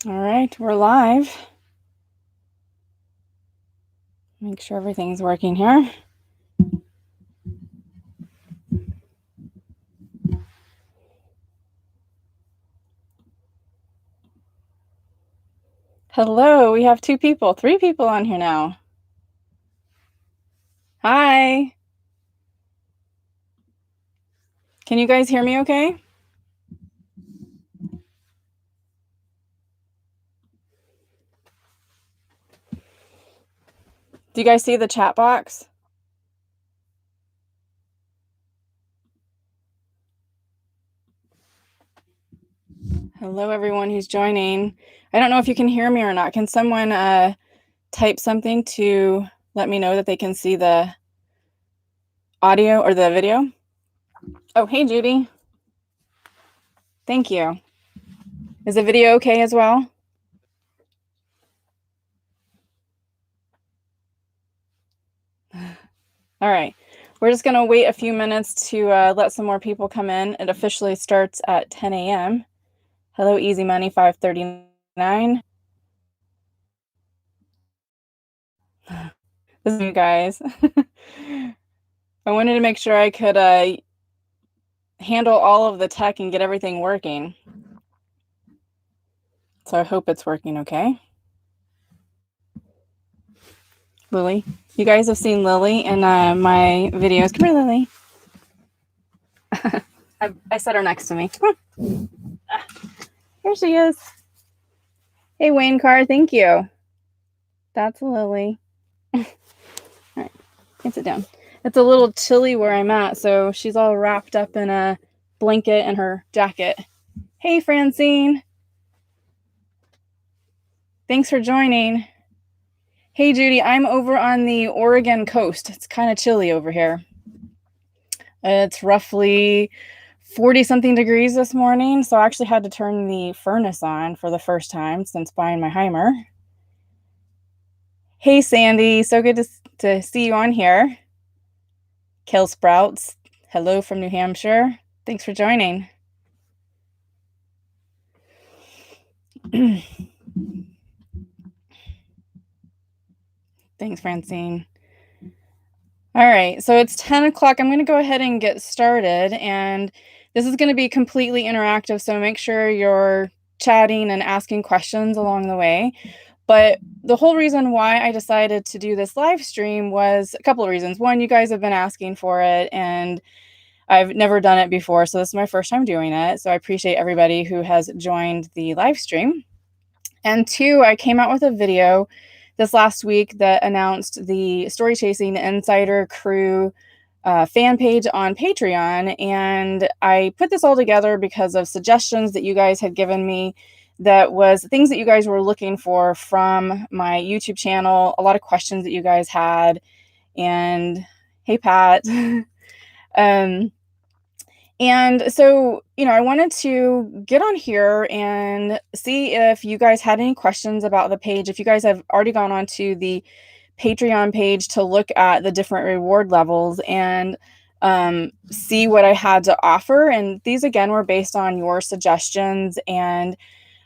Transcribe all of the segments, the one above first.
All right, we're live. Make sure everything's working here. Hello, we have 3 people on here now. Hi. Can you guys hear me okay? Do you guys see the chat box? Hello, everyone who's joining. I don't know if you can hear me or not. Can someone type something to let me know that they can see the audio or the video? Oh, hey, Judy. Thank you. Is the video okay as well? All right. We're just going to wait a few minutes to let some more people come in. It officially starts at 10 a.m. Hello, Easy Money 539. This is you guys. I wanted to make sure I could handle all of the tech and get everything working. So I hope it's working okay. Lily. You guys have seen Lily in my videos. Come here, Lily. I set her next to me. Come on. Here she is. Hey, Wayne Carr, thank you. That's Lily. All right, can sit down. It's a little chilly where I'm at, so she's all wrapped up in a blanket and her jacket. Hey, Francine. Thanks for joining. Hey, Judy, I'm over on the Oregon coast. It's kind of chilly over here. It's roughly 40-something degrees this morning, so I actually had to turn the furnace on for the first time since buying my Hymer. Hey, Sandy, so good to see you on here. Kale Sprouts, hello from New Hampshire. Thanks for joining. Thanks, Francine. All right, so it's 10 o'clock. I'm going to go ahead and get started, and this is going to be completely interactive, so make sure you're chatting and asking questions along the way. But the whole reason why I decided to do this live stream was a couple of reasons. One, you guys have been asking for it, and I've never done it before, so this is my first time doing it. So I appreciate everybody who has joined the live stream. And 2, I came out with a video this last week that announced the Story Chasing Insider Crew fan page on Patreon. And I put this all together because of suggestions that you guys had given me, that was things that you guys were looking for from my YouTube channel, a lot of questions that you guys had. And hey, Pat. And so, I wanted to get on here and see if you guys had any questions about the page. If you guys have already gone on to the Patreon page to look at the different reward levels and see what I had to offer. And these, again, were based on your suggestions. And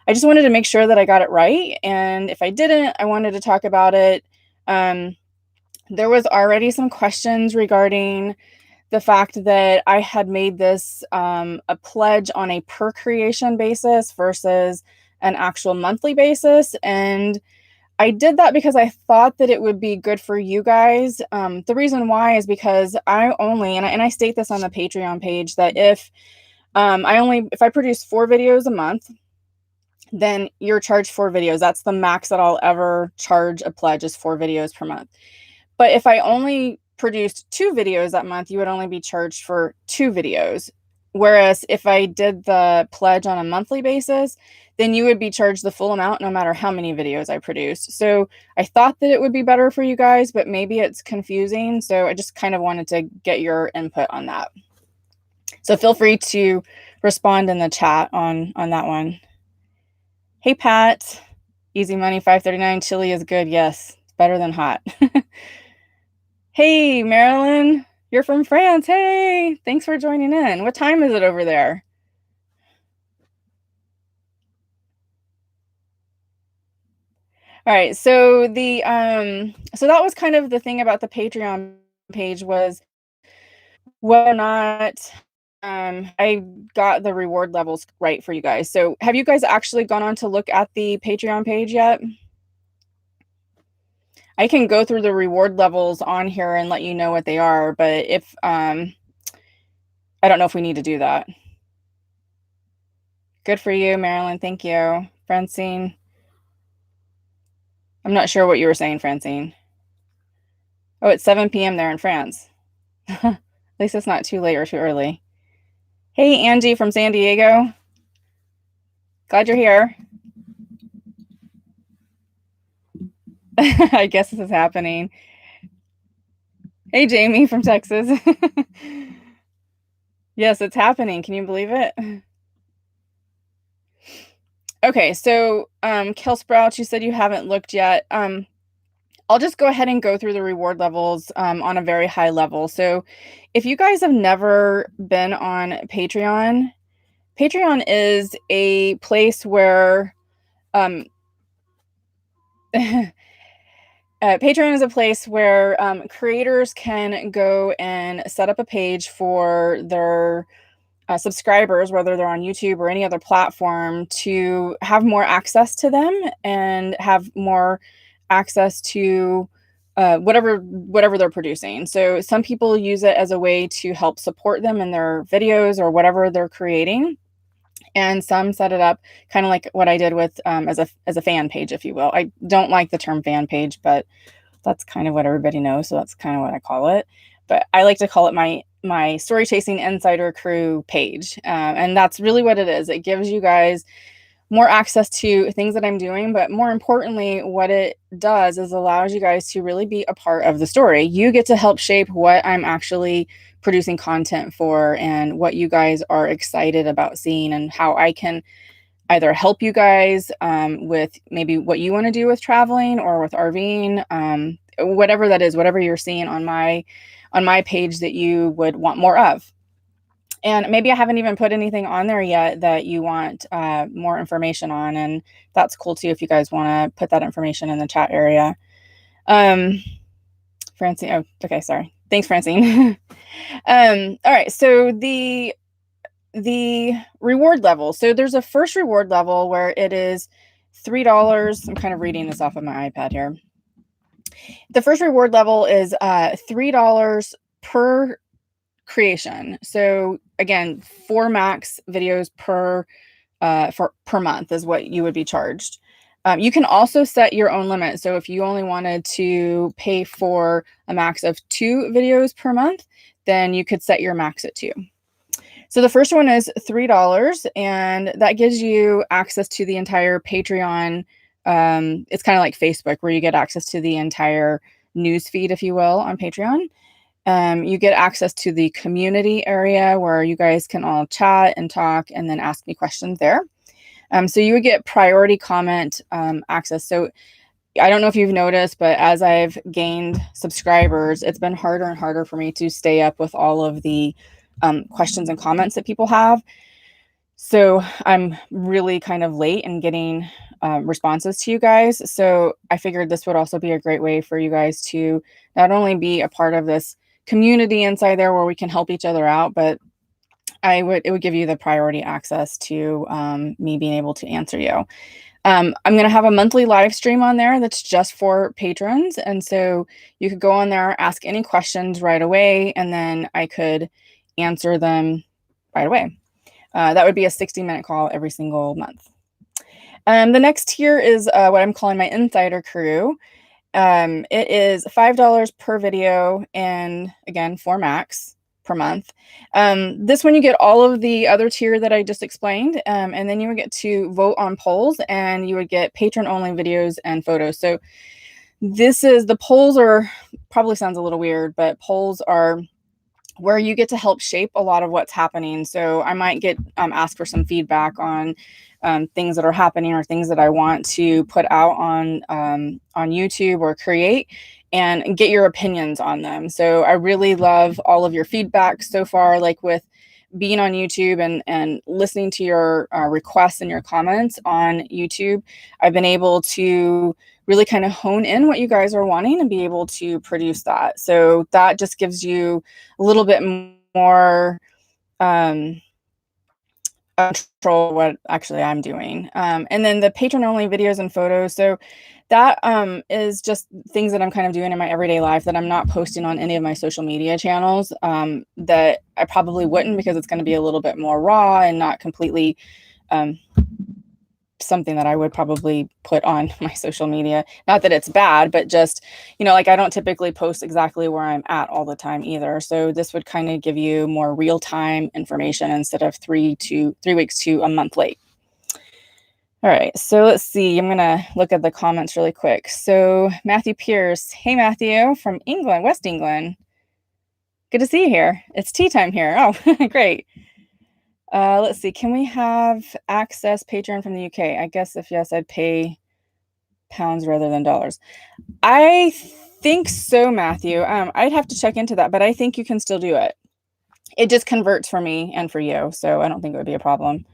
I just wanted to make sure that I got it right. And if I didn't, I wanted to talk about it. There was already some questions regarding the fact that I had made this a pledge on a per creation basis versus an actual monthly basis. And I did that because I thought that it would be good for you guys. The reason why is because I only, and I state this on the Patreon page, that if I produce 4 videos a month, then you're charged 4 videos. That's the max that I'll ever charge a pledge, is 4 videos per month. But if I only produced 2 videos that month, you would only be charged for 2 videos. Whereas if I did the pledge on a monthly basis, then you would be charged the full amount no matter how many videos I produced. So I thought that it would be better for you guys, but maybe it's confusing. So I just kind of wanted to get your input on that. So feel free to respond in the chat on that one. Hey, Pat. Easy Money 539. Chili is good. Yes, it's better than hot. Hey, Marilyn, you're from France. Hey, thanks for joining in. What time is it over there? All right. So so that was kind of the thing about the Patreon page was whether or not I got the reward levels right for you guys. So have you guys actually gone on to look at the Patreon page yet? I can go through the reward levels on here and let you know what they are, but if I don't know if we need to do that. Good for you, Marilyn. Thank you. Francine. I'm not sure what you were saying, Francine. Oh, it's 7 p.m. there in France. At least it's not too late or too early. Hey, Angie from San Diego. Glad you're here. I guess this is happening. Hey, Jamie from Texas. Yes, it's happening. Can you believe it? Okay, so Kel Sprout, you said you haven't looked yet. I'll just go ahead and go through the reward levels on a very high level. So if you guys have never been on Patreon, Patreon is a place where Patreon is a place where creators can go and set up a page for their subscribers, whether they're on YouTube or any other platform, to have more access to them and have more access to whatever they're producing. So some people use it as a way to help support them in their videos or whatever they're creating. And some set it up kind of like what I did with as a fan page, if you will. I don't like the term fan page, but that's kind of what everybody knows, so that's kind of what I call it. But I like to call it my story chasing insider crew page, and that's really what it is. It gives you guys more access to things that I'm doing, but more importantly, what it does is allows you guys to really be a part of the story. You get to help shape what I'm actually producing content for and what you guys are excited about seeing and how I can either help you guys with maybe what you want to do with traveling or with RVing, whatever that is, whatever you're seeing on my page that you would want more of. And maybe I haven't even put anything on there yet that you want more information on, and that's cool too if you guys want to put that information in the chat area. Francine, oh, okay, sorry. Thanks, Francine. All right, so the reward level. So there's a first reward level where it is $3. I'm kind of reading this off of my iPad here. The first reward level is $3 per creation. So again, 4 max videos per month is what you would be charged. You can also set your own limit. So if you only wanted to pay for a max of 2 videos per month, then you could set your max at 2. So the first one is $3, and that gives you access to the entire Patreon. It's kind of like Facebook, where you get access to the entire news feed, if you will, on Patreon. You get access to the community area where you guys can all chat and talk and then ask me questions there. So you would get priority comment access. So I don't know if you've noticed, but as I've gained subscribers, it's been harder and harder for me to stay up with all of the questions and comments that people have. So I'm really kind of late in getting responses to you guys. So I figured this would also be a great way for you guys to not only be a part of this community inside there where we can help each other out, but it would give you the priority access to me being able to answer you. I'm going to have a monthly live stream on there that's just for patrons. And so you could go on there, ask any questions right away, and then I could answer them right away. That would be a 60-minute call every single month. The next tier is what I'm calling my insider crew. It is $5 per video and again, 4 max per month. This one you get all of the other tier that I just explained, and then you would get to vote on polls, and you would get patron only videos and photos. So the polls are, probably sounds a little weird, but polls are where you get to help shape a lot of what's happening. So I might get asked for some feedback on things that are happening or things that I want to put out on YouTube or create, and get your opinions on them. So I really love all of your feedback so far, like with being on YouTube and listening to your requests and your comments on YouTube, I've been able to really kind of hone in what you guys are wanting and be able to produce that. So that just gives you a little bit more control what actually I'm doing. And then the patron only videos and photos. So that is just things that I'm kind of doing in my everyday life that I'm not posting on any of my social media channels, that I probably wouldn't, because it's going to be a little bit more raw and not completely something that I would probably put on my social media. Not that it's bad, but just, like I don't typically post exactly where I'm at all the time either. So this would kind of give you more real-time information instead of 3 weeks to a month late. All right, so let's see. I'm going to look at the comments really quick. So Matthew Pierce. Hey, Matthew from England, West England. Good to see you here. It's tea time here. Oh, great. Let's see. Can we have access Patreon from the UK? I guess if yes, I'd pay pounds rather than dollars. I think so, Matthew. I'd have to check into that, but I think you can still do it. It just converts for me and for you, so I don't think it would be a problem.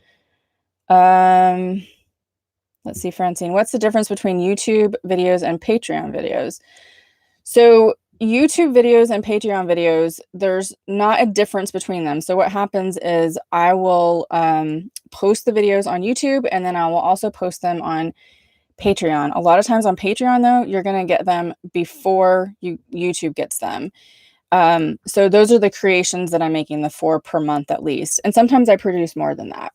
Let's see, Francine. What's the difference between YouTube videos and Patreon videos? So YouTube videos and Patreon videos, there's not a difference between them. So what happens is I will post the videos on YouTube, and then I will also post them on Patreon. A lot of times on Patreon, though, you're going to get them before YouTube gets them. So those are the creations that I'm making, the 4 per month at least. And sometimes I produce more than that.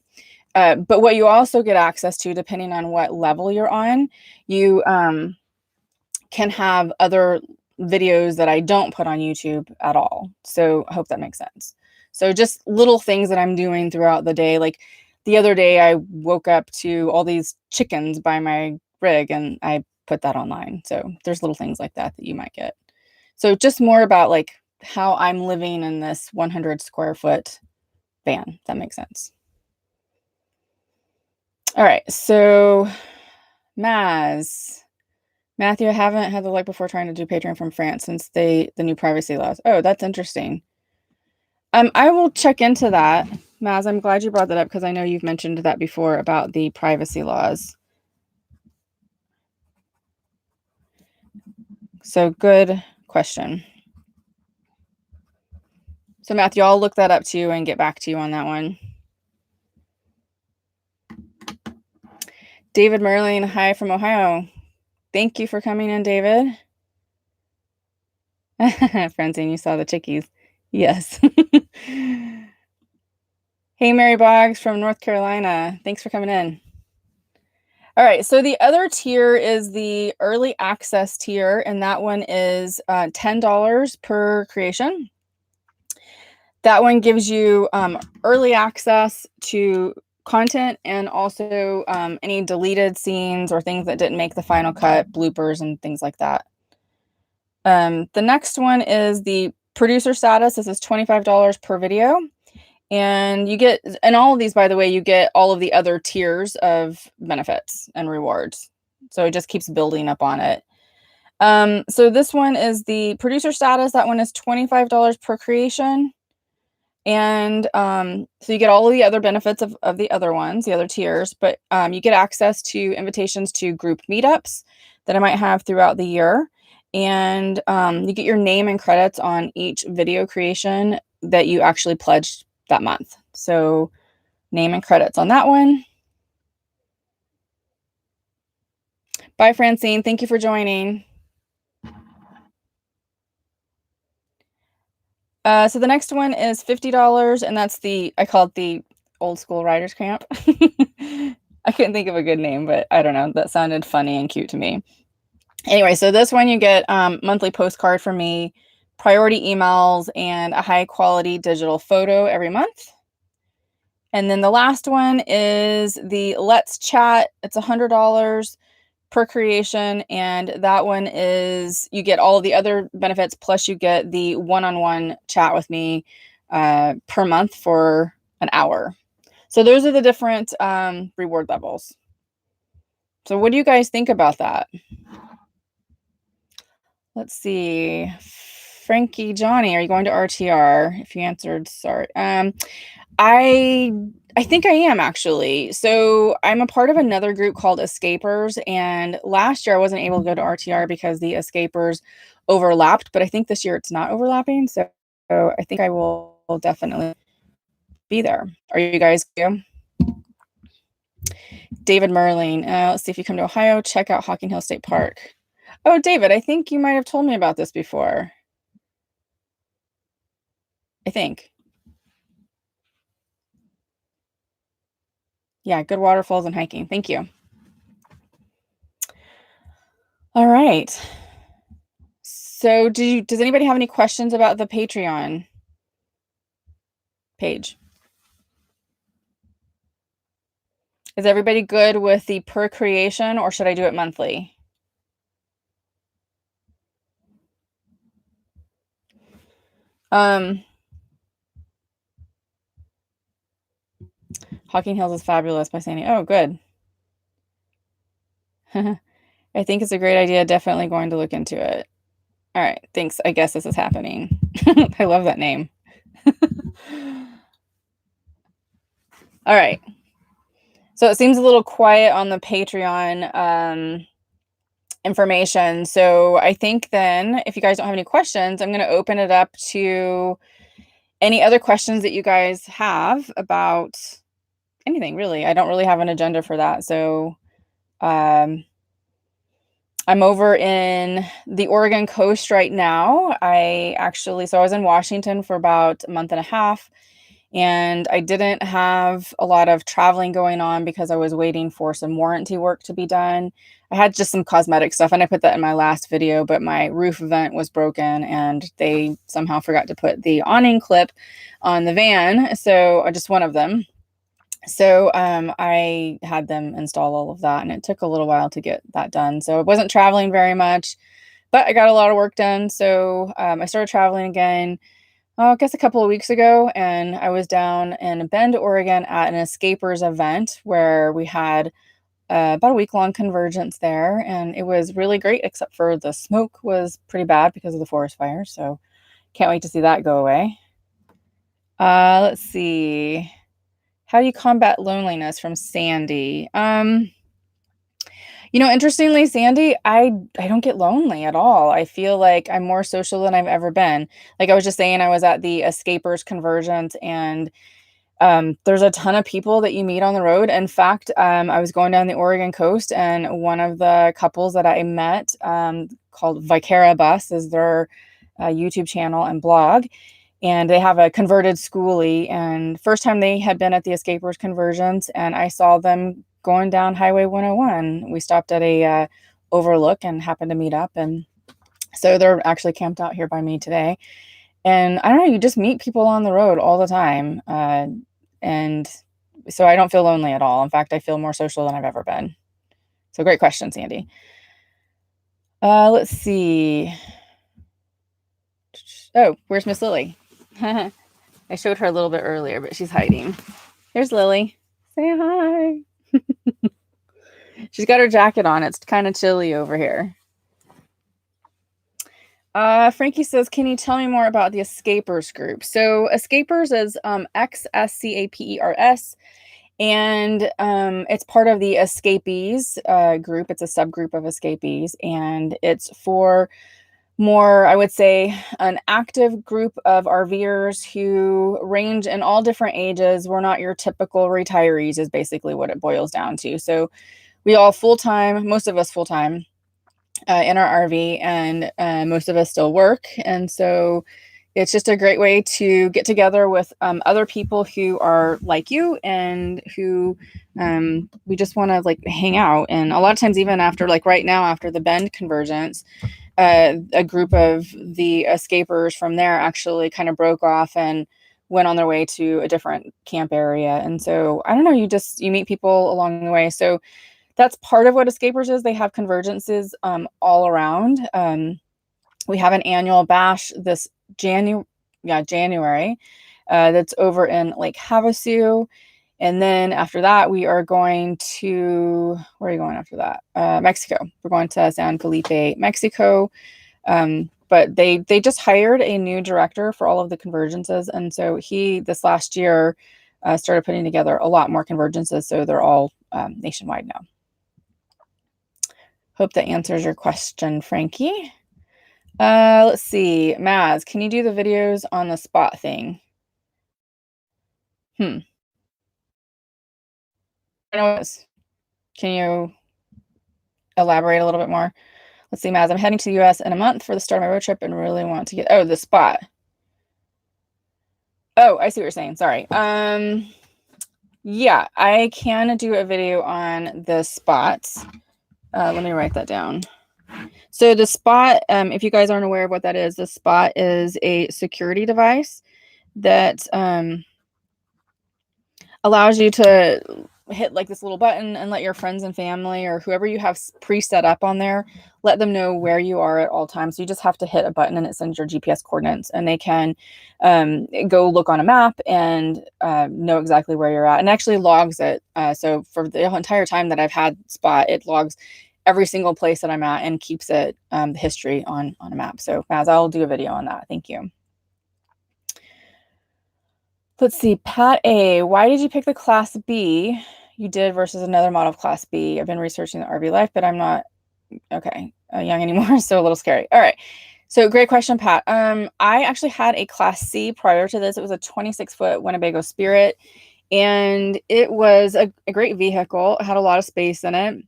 But what you also get access to, depending on what level you're on, you can have other videos that I don't put on YouTube at all. So I hope that makes sense. So just little things that I'm doing throughout the day. Like the other day, I woke up to all these chickens by my rig, and I put that online. So there's little things like that you might get. So just more about like how I'm living in this 100 square foot van. That makes sense. All right. So Matthew, I haven't had the luck before trying to do Patreon from France since the new privacy laws. Oh, that's interesting. I will check into that. Maz, I'm glad you brought that up, because I know you've mentioned that before about the privacy laws. So good question. So Matthew, I'll look that up too and get back to you on that one. David Merlin, hi from Ohio. Thank you for coming in, David. Francine, you saw the chickies. Yes. Hey, Mary Boggs from North Carolina. Thanks for coming in. All right, so the other tier is the early access tier, and that one is $10 per creation. That one gives you early access to content, and also any deleted scenes or things that didn't make the final cut, bloopers and things like that. The next one is the producer status. This is $25 per video. And you get, and all of these, by the way, you get all of the other tiers of benefits and rewards. So it just keeps building up on it. So this one is the producer status. That one is $25 per creation. And so you get all of the other benefits of the other ones, the other tiers, but you get access to invitations to group meetups that I might have throughout the year. And you get your name and credits on each video creation that you actually pledged that month. So name and credits on that one. Bye, Francine. Thank you for joining. So the next one is $50, and that's I call it the old school writers camp. I couldn't think of a good name, but I don't know. That sounded funny and cute to me. Anyway, so this one you get monthly postcard from me, priority emails, and a high quality digital photo every month. And then the last one is the Let's Chat. It's $100 per creation, and that one is you get all of the other benefits, plus you get the one-on-one chat with me per month for an hour. So those are the different reward levels. So what do you guys think about that? Let's see. Frankie, Johnny, are you going to RTR? If you answered, sorry. I think I am actually. So I'm a part of another group called Escapers, and last year I wasn't able to go to RTR because the Escapers overlapped, but I think this year it's not overlapping. So I think I will definitely be there. Are you guys going? David Merling. Let's see, if you come to Ohio, check out Hocking Hill State Park. Oh, David, I think you might have told me about this before. I think. Yeah, good waterfalls and hiking. Thank you. All right. So does anybody have any questions about the Patreon page? Is everybody good with the per creation, or should I do it monthly? Hocking Hills is fabulous by Sandy. Oh, good. I think it's a great idea. Definitely going to look into it. All right. Thanks. I guess this is happening. I love that name. All right. So it seems a little quiet on the Patreon information. So I think then, if you guys don't have any questions, I'm going to open it up to any other questions that you guys have about anything, really. I don't really have an agenda for that. So I'm over in the Oregon coast right now. I was in Washington for about a month and a half, and I didn't have a lot of traveling going on because I was waiting for some warranty work to be done. I had just some cosmetic stuff, and I put that in my last video, but my roof vent was broken and they somehow forgot to put the awning clip on the van. So just one of them. So I had them install all of that, and it took a little while to get that done. So I wasn't traveling very much, but I got a lot of work done. So I started traveling again, I guess a couple of weeks ago, and I was down in Bend, Oregon at an Escapers event where we had about a week-long convergence there, and it was really great, except for the smoke was pretty bad because of the forest fire. So can't wait to see that go away. Let's see. How do you combat loneliness, from Sandy? Interestingly, Sandy, I don't get lonely at all. I feel like I'm more social than I've ever been. Like I was just saying, I was at the Escapers Convergence, and there's a ton of people that you meet on the road. In fact, I was going down the Oregon coast, and one of the couples that I met, called Vicara Bus, is their YouTube channel and blog. And they have a converted schoolie, and first time they had been at the Escapers Convergence, and I saw them going down Highway 101. We stopped at a overlook and happened to meet up, and so they're actually camped out here by me today. And I don't know, you just meet people on the road all the time, and so I don't feel lonely at all. In fact, I feel more social than I've ever been. So great question, Sandy. Let's see. Oh, where's Miss Lily? I showed her a little bit earlier, but she's hiding. There's Lily. Say hi. She's got her jacket on. It's kind of chilly over here. Frankie says, can you tell me more about the Escapers group? So Escapers is XSCAPERS, and it's part of the Escapees group. It's a subgroup of Escapees, and it's for more, I would say, an active group of RVers who range in all different ages. We're not your typical retirees, is basically what it boils down to. So we all full-time, most of us full-time in our RV, and most of us still work. And so it's just a great way to get together with other people who are like you, and who we just want to like hang out. And a lot of times, even after, like right now, after the Bend convergence, a group of the escapers from there actually kind of broke off and went on their way to a different camp area. And so, I don't know, you meet people along the way. So that's part of what Escapers is. They have convergences all around. We have an annual bash this January. That's over in Lake Havasu. And then after that, we are going to, where are you going after that? Mexico. We're going to San Felipe, Mexico. but they just hired a new director for all of the convergences, and so he this last year started putting together a lot more convergences, so they're all nationwide now. Hope that answers your question, Frankie. Let's see, Maz, can you do the videos on the spot thing? I know it's, can you elaborate a little bit more? Let's see, Maz, I'm heading to the US in a month for the start of my road trip and really want to get, oh, the spot. Oh, I see what you're saying. Sorry. Yeah, I can do a video on the spots. Let me write that down. So the spot, if you guys aren't aware of what that is, the spot is a security device that allows you to hit like this little button and let your friends and family or whoever you have pre-set up on there, let them know where you are at all times. So you just have to hit a button and it sends your GPS coordinates, and they can go look on a map and know exactly where you're at, and actually logs it. So for the entire time that I've had Spot, it logs every single place that I'm at and keeps it the history on a map. So Maz, I'll do a video on that. Thank you. Let's see, Pat A, why did you pick the Class B you did versus another model of Class B? I've been researching the RV life, but I'm not young anymore, so a little scary. All right, so great question, Pat. I actually had a Class C prior to this. It was a 26-foot Winnebago Spirit, and it was a great vehicle. It had a lot of space in it,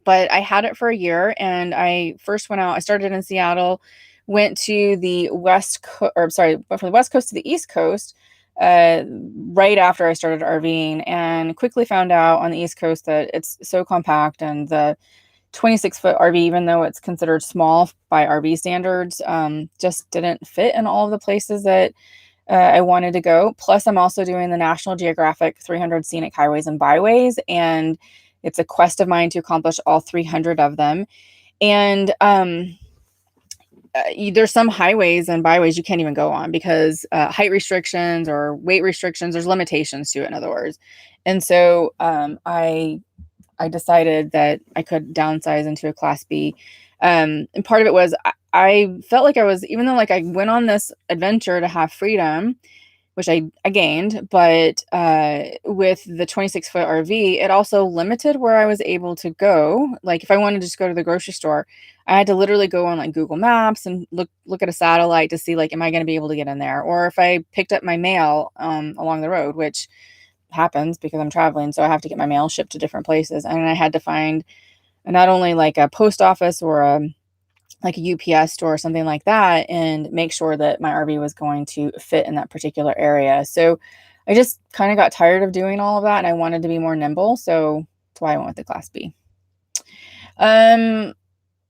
but I had it for a year, and I first went out. I started in Seattle, went to the West Coast, or sorry, from the West Coast to the East Coast, right after I started RVing, and quickly found out on the East Coast that it's so compact, and the 26-foot RV, even though it's considered small by RV standards, just didn't fit in all of the places that I wanted to go. Plus, I'm also doing the National Geographic 300 Scenic Highways and Byways, and it's a quest of mine to accomplish all 300 of them. And there's some highways and byways you can't even go on because height restrictions or weight restrictions, there's limitations to it, in other words. And so I decided that I could downsize into a Class B. And part of it was I felt like I was, even though like I went on this adventure to have freedom, which I gained, but with the 26-foot RV, it also limited where I was able to go. Like if I wanted to just go to the grocery store, I had to literally go on like Google Maps and look at a satellite to see like, am I going to be able to get in there? Or if I picked up my mail along the road, which happens because I'm traveling, so I have to get my mail shipped to different places, and I had to find not only like a post office or like a UPS store or something like that, and make sure that my RV was going to fit in that particular area. So I just kind of got tired of doing all of that, and I wanted to be more nimble, so that's why I went with the Class B.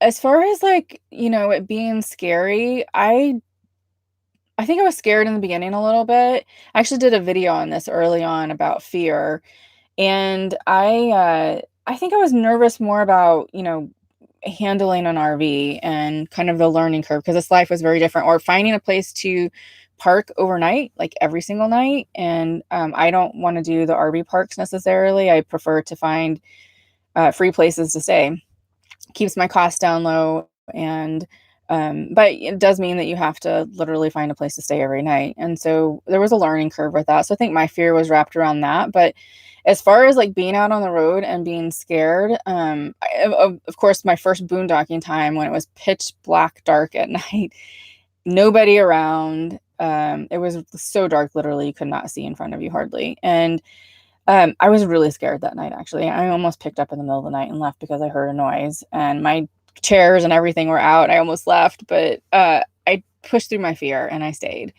As far as like, it being scary, I think I was scared in the beginning a little bit. I actually did a video on this early on about fear, and I think I was nervous more about, handling an RV and kind of the learning curve, because this life was very different, or finding a place to park overnight, like every single night. And I don't want to do the RV parks necessarily. I prefer to find free places to stay. Keeps my costs down low, and but it does mean that you have to literally find a place to stay every night. And so there was a learning curve with that. So I think my fear was wrapped around that. But as far as like being out on the road and being scared, of course, my first boondocking time when it was pitch black dark at night, nobody around. It was so dark, literally, you could not see in front of you hardly. And I was really scared that night, actually. I almost picked up in the middle of the night and left because I heard a noise, and my chairs and everything were out. I almost left, but I pushed through my fear and I stayed.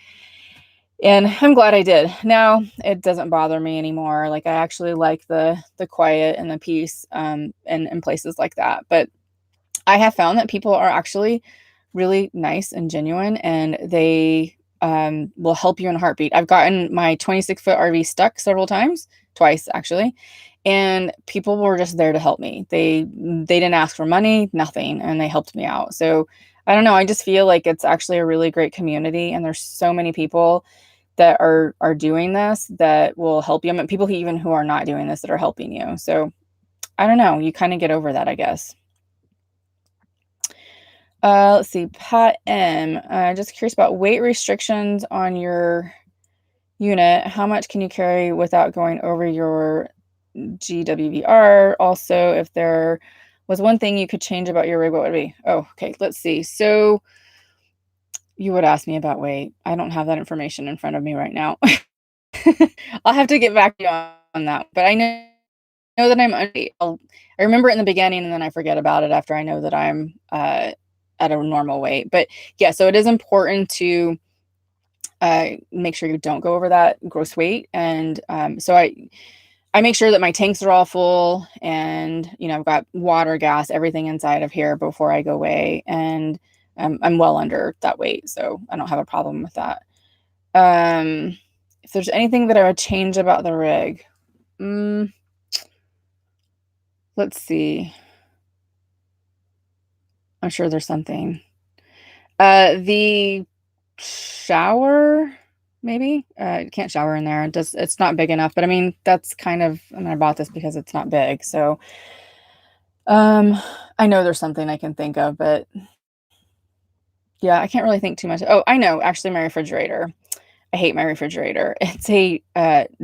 And I'm glad I did. Now it doesn't bother me anymore. Like I actually like the quiet and the peace in places like that. But I have found that people are actually really nice and genuine, and they will help you in a heartbeat. I've gotten my 26-foot RV stuck several times, twice actually, and people were just there to help me. They didn't ask for money, nothing, and they helped me out. So I don't know. I just feel like it's actually a really great community, and there's so many people that are doing this that will help you. I mean, people who are not doing this that are helping you. So I don't know. You kind of get over that, I guess. Let's see, Pat M. Just curious about weight restrictions on your unit. How much can you carry without going over your GWVR? Also, if there was one thing you could change about your rig, what would it be? Oh, okay, let's see. So you would ask me about weight. I don't have that information in front of me right now. I'll have to get back to you on that, but I know that I'm under. I remember it in the beginning, and then I forget about it after I know that I'm at a normal weight. But yeah, so it is important to make sure you don't go over that gross weight. And so I make sure that my tanks are all full, and I've got water, gas, everything inside of here before I go away, and I'm well under that weight, so I don't have a problem with that. If there's anything that I would change about the rig, let's see. I'm sure there's something. The shower, maybe. You can't shower in there. It's not big enough, but I mean, that's kind of, I bought this because it's not big. So, I know there's something I can think of, but yeah, I can't really think too much. Oh, I know, actually my refrigerator. I hate my refrigerator. It's a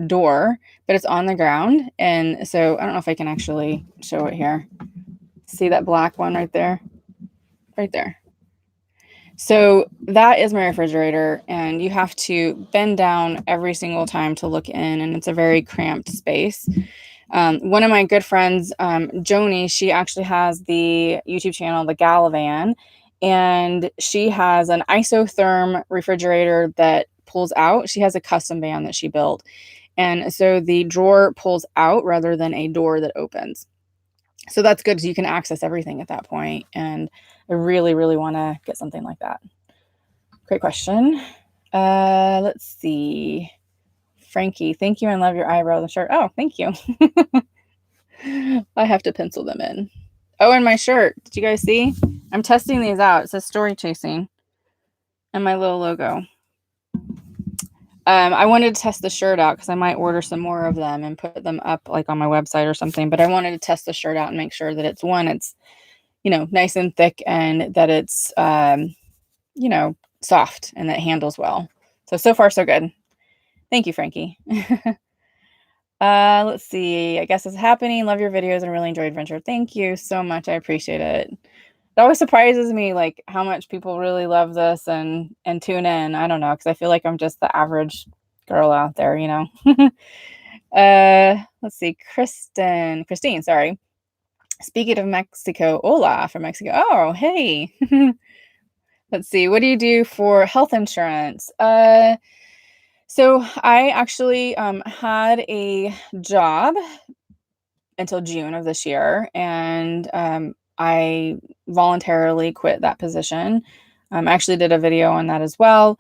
door, but it's on the ground. And so I don't know if I can actually show it here. See that black one right there? Right there. So that is my refrigerator, and you have to bend down every single time to look in, and it's a very cramped space. One of my good friends, Joni, she actually has the YouTube channel, The Galavan, and she has an isotherm refrigerator that pulls out. She has a custom van that she built. And so the drawer pulls out rather than a door that opens. So that's good because you can access everything at that point. And I really, really want to get something like that. Great question. Let's see. Frankie, thank you and love your eyebrows and shirt. Oh, thank you. I have to pencil them in. Oh, and my shirt. Did you guys see? I'm testing these out. It says story chasing and my little logo. I wanted to test the shirt out because I might order some more of them and put them up like on my website or something. But I wanted to test the shirt out and make sure that it's nice and thick, and that it's soft and that it handles well. So far so good. Thank you, Frankie. Let's see. I guess it's happening. Love your videos and really enjoyed adventure. Thank you so much. I appreciate it. It always surprises me like how much people really love this and tune in. I don't know, because I feel like I'm just the average girl out there, Let's see. Christine, sorry. Speaking of Mexico, hola from Mexico. Oh, hey. Let's see. What do you do for health insurance? So I actually had a job until June of this year, and I voluntarily quit that position. I actually did a video on that as well.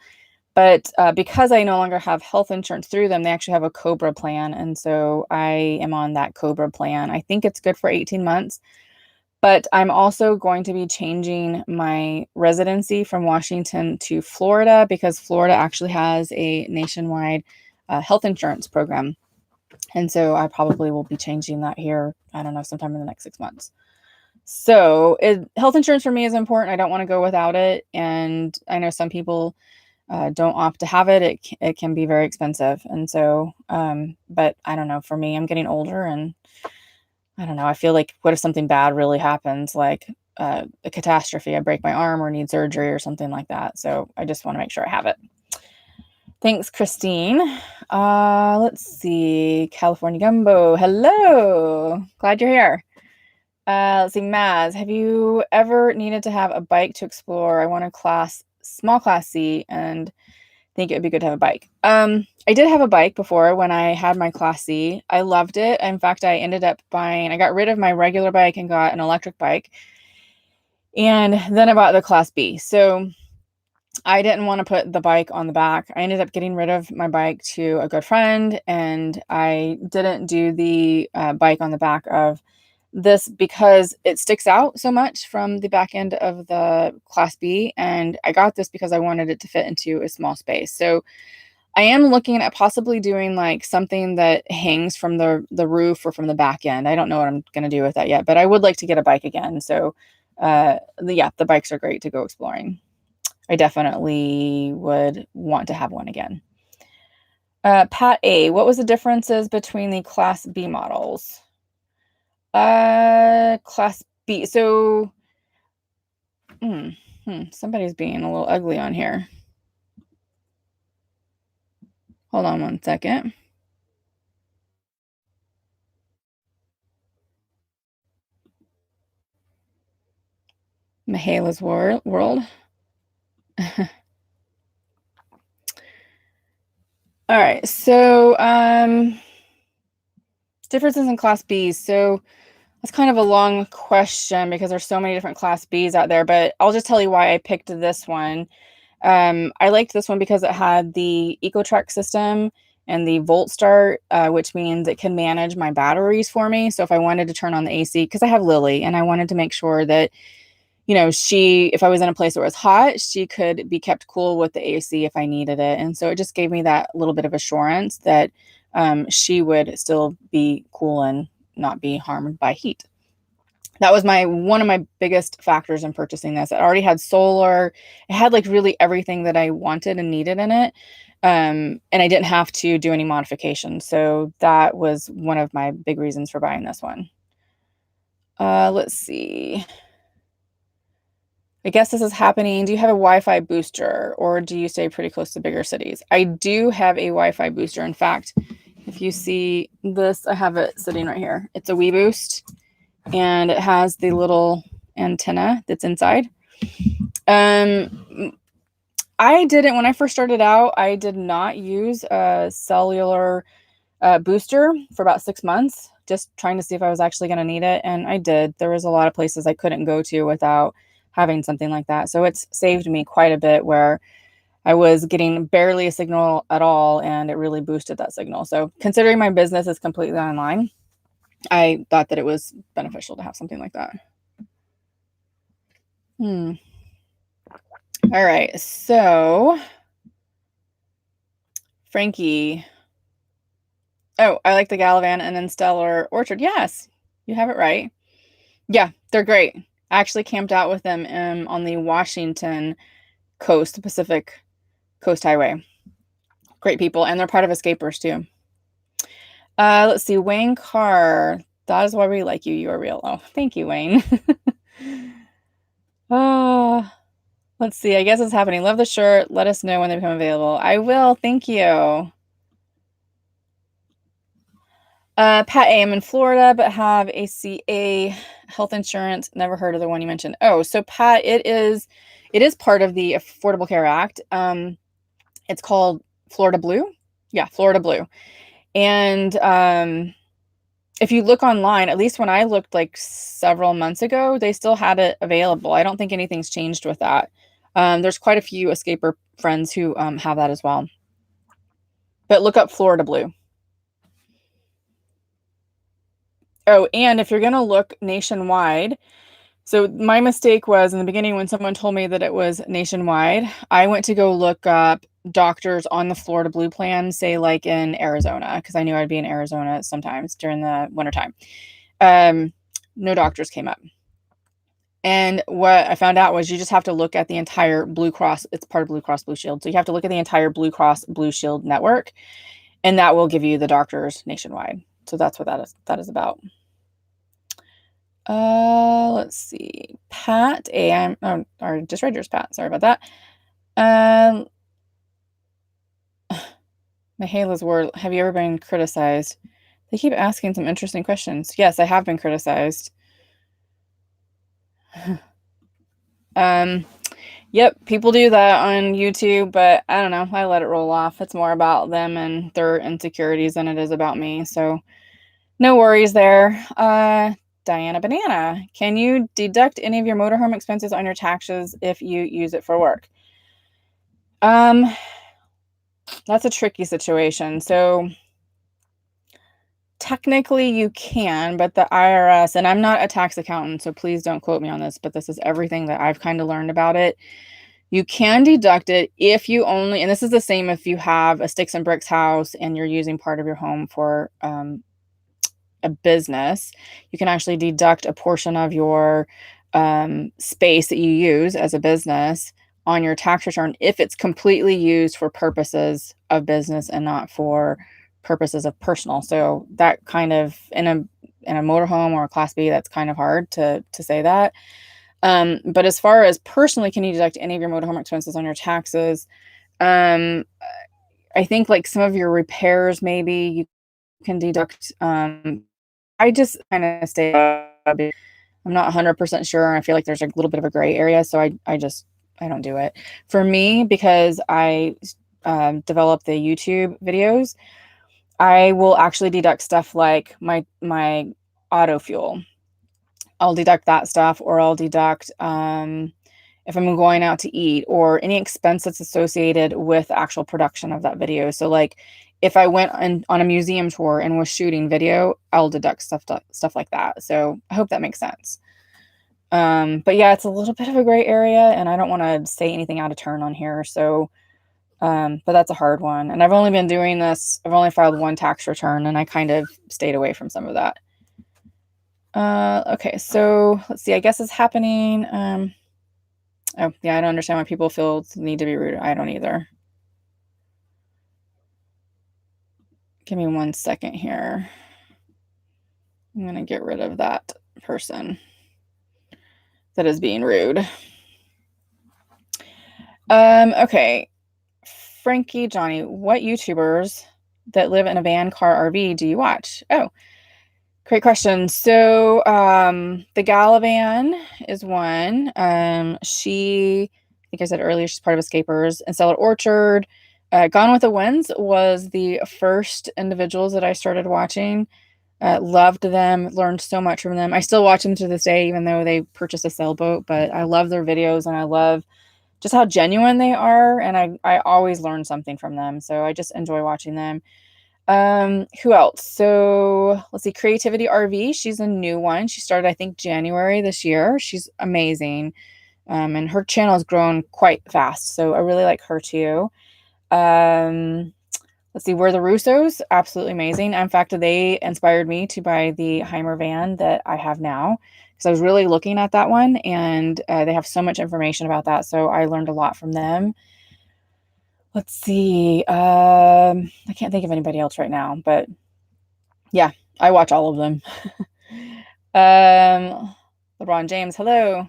But because I no longer have health insurance through them, they actually have a COBRA plan. And so I am on that COBRA plan. I think it's good for 18 months. But I'm also going to be changing my residency from Washington to Florida, because Florida actually has a nationwide health insurance program. And so I probably will be changing that here, I don't know, sometime in the next 6 months. So health insurance for me is important. I don't want to go without it. And I know some people don't opt to have it. It can be very expensive. And so, but I don't know, for me, I'm getting older, and I don't know, I feel like what if something bad really happens, like a catastrophe, I break my arm or need surgery or something like that. So I just want to make sure I have it. Thanks, Christine. Let's see. California Gumbo. Hello. Glad you're here. Let's see. Maz, have you ever needed to have a bike to explore? I want a small class C, and think it would be good to have a bike. I did have a bike before when I had my Class C. I loved it. In fact, I got rid of my regular bike and got an electric bike. And then I bought the Class B. So I didn't want to put the bike on the back. I ended up getting rid of my bike to a good friend, and I didn't do the bike on the back of this because it sticks out so much from the back end of the Class B. And I got this because I wanted it to fit into a small space. So I am looking at possibly doing like something that hangs from the roof or from the back end. I don't know what I'm going to do with that yet, but I would like to get a bike again. So The bikes are great to go exploring. I definitely would want to have one again. Pat A, what was the differences between the Class B models? Class B. So, somebody's being a little ugly on here. Hold on one second. Mahala's world. All right, so differences in Class Bs. So that's kind of a long question because there's so many different Class Bs out there, but I'll just tell you why I picked this one. I liked this one because it had the EcoTrack system and the Volt Start, which means it can manage my batteries for me. So if I wanted to turn on the AC, because I have Lily and I wanted to make sure that, if I was in a place where it was hot, she could be kept cool with the AC if I needed it. And so it just gave me that little bit of assurance that she would still be cool and not be harmed by heat. That was one of my biggest factors in purchasing this. It already had solar. It had like really everything that I wanted and needed in it. And I didn't have to do any modifications. So that was one of my big reasons for buying this one. Let's see. I guess this is happening. Do you have a Wi-Fi booster or do you stay pretty close to bigger cities? I do have a Wi-Fi booster. In fact, if you see this, I have it sitting right here. It's a WeBoost and it has the little antenna that's inside. When I first started out, I did not use a cellular booster for about 6 months, just trying to see if I was actually going to need it. And I did. There was a lot of places I couldn't go to without having something like that. So it's saved me quite a bit where I was getting barely a signal at all, and it really boosted that signal. So considering my business is completely online, I thought that it was beneficial to have something like that. All right. So Frankie. Oh, I like the Galavan and then Stellar Orchard. Yes, you have it right. Yeah, they're great. I actually camped out with them on the Washington coast, the Pacific Coast Highway. Great people, and they're part of Escapers too. Let's see, Wayne Carr. That is why we like you. You are real. Oh, thank you, Wayne. Let's see. I guess it's happening. Love the shirt. Let us know when they become available. I will. Thank you. Pat A, I'm in Florida, but have ACA health insurance. Never heard of the one you mentioned. Oh, so Pat, it is part of the Affordable Care Act. It's called Florida Blue. Yeah, Florida Blue. And if you look online, at least when I looked like several months ago, they still had it available. I don't think anything's changed with that. There's quite a few Escaper friends who have that as well. But look up Florida Blue. Oh, and if you're going to look nationwide, so my mistake was in the beginning when someone told me that it was nationwide, I went to go look up doctors on the Florida Blue plan, say like in Arizona, because I knew I'd be in Arizona sometimes during the wintertime. No doctors came up. And what I found out was you just have to look at the entire Blue Cross. It's part of Blue Cross Blue Shield. So you have to look at the entire Blue Cross Blue Shield network, and that will give you the doctors nationwide. So that's what that is about. Let's see. Pat A. I just read yours, Pat. Sorry about that. Mahala's word. Have you ever been criticized? They keep asking some interesting questions. Yes, I have been criticized. Yep, people do that on YouTube, but I don't know. I let it roll off. It's more about them and their insecurities than it is about me. So no worries there. Diana Banana, can you deduct any of your motorhome expenses on your taxes if you use it for work? That's a tricky situation. So technically you can, but the IRS, and I'm not a tax accountant, so please don't quote me on this, but this is everything that I've kind of learned about it. You can deduct it if you only, and this is the same if you have a sticks and bricks house and you're using part of your home for a business, you can actually deduct a portion of your space that you use as a business on your tax return if it's completely used for purposes of business and not for purposes of personal. So that kind of in a motorhome or a Class B, that's kind of hard to say that. But as far as personally, can you deduct any of your motorhome expenses on your taxes? Um, I think like some of your repairs, maybe you can deduct. I just kind of stay. I'm not 100% sure. I feel like there's a little bit of a gray area, so I don't do it. For me, because I develop the YouTube videos, I will actually deduct stuff like my auto fuel. I'll deduct that stuff, or I'll deduct if I'm going out to eat, or any expense that's associated with actual production of that video. So like if I went on a museum tour and was shooting video, I'll deduct stuff like that. So I hope that makes sense. But yeah, it's a little bit of a gray area, and I don't want to say anything out of turn on here. So, but that's a hard one. And I've only been doing this, I've only filed one tax return, and I kind of stayed away from some of that. Okay, so let's see, I guess it's happening. Oh, yeah, I don't understand why people feel the need to be rude. I don't either. Give me 1 second here. I'm going to get rid of that person that is being rude. Okay. Frankie, Johnny, what YouTubers that live in a van, car, RV do you watch? Oh, great question. So, the Galavan is one. She, I think I said earlier, she's part of Escapers. And Cellar Orchard. Gone with the Winds was the first individuals that I started watching. Loved them, learned so much from them. I still watch them to this day, even though they purchased a sailboat, but I love their videos, and I love just how genuine they are. And I always learn something from them. So I just enjoy watching them. Who else? So let's see, Creativity RV. She's a new one. She started, I think, January this year. She's amazing. And her channel has grown quite fast. So I really like her too. Let's see, We're the Russos. Absolutely amazing. In fact, they inspired me to buy the Hymer van that I have now, because I was really looking at that one, and they have so much information about that. So I learned a lot from them. Let's see. I can't think of anybody else right now, but yeah, I watch all of them. LeBron James, hello.